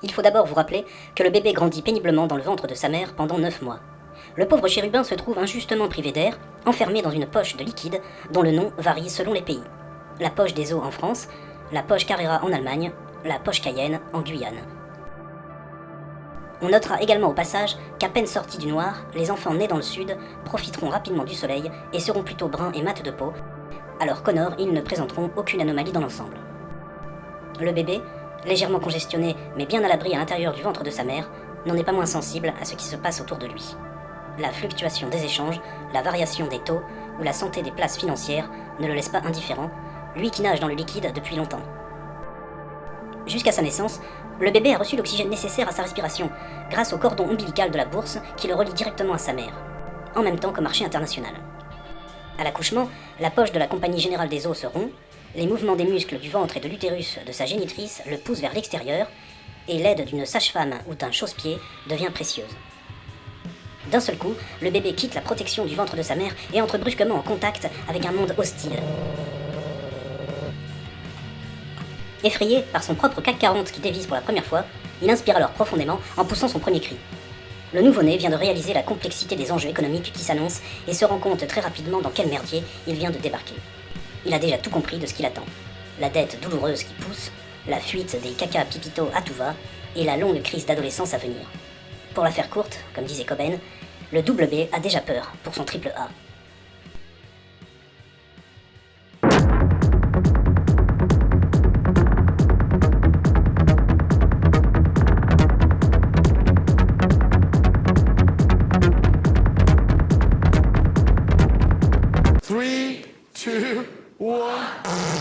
Il faut d'abord vous rappeler que le bébé grandit péniblement dans le ventre de sa mère pendant 9 mois. Le pauvre chérubin se trouve injustement privé d'air, enfermé dans une poche de liquide dont le nom varie selon les pays. La poche des eaux en France, la poche Carrera en Allemagne, la poche Cayenne en Guyane. On notera également au passage qu'à peine sortis du noir, les enfants nés dans le sud profiteront rapidement du soleil et seront plutôt bruns et mat de peau, alors qu'au nord, ils ne présenteront aucune anomalie dans l'ensemble. Le bébé, légèrement congestionné mais bien à l'abri à l'intérieur du ventre de sa mère, n'en est pas moins sensible à ce qui se passe autour de lui. La fluctuation des échanges, la variation des taux ou la santé des places financières ne le laissent pas indifférent, lui qui nage dans le liquide depuis longtemps. Jusqu'à sa naissance, le bébé a reçu l'oxygène nécessaire à sa respiration, grâce au cordon ombilical de la bourse qui le relie directement à sa mère, en même temps qu'au marché international. À l'accouchement, la poche de la Compagnie Générale des Eaux se rompt, les mouvements des muscles du ventre et de l'utérus de sa génitrice le poussent vers l'extérieur, et l'aide d'une sage-femme ou d'un chausse-pied devient précieuse. D'un seul coup, le bébé quitte la protection du ventre de sa mère et entre brusquement en contact avec un monde hostile. Effrayé par son propre CAC 40 qui dévisse pour la première fois, il inspire alors profondément en poussant son premier cri. Le nouveau-né vient de réaliser la complexité des enjeux économiques qui s'annoncent et se rend compte très rapidement dans quel merdier il vient de débarquer. Il a déjà tout compris de ce qu'il attend. La dette douloureuse qui pousse, la fuite des caca pipitos à tout va et la longue crise d'adolescence à venir. Pour la faire courte, comme disait Cobain, le double B a déjà peur pour son triple A.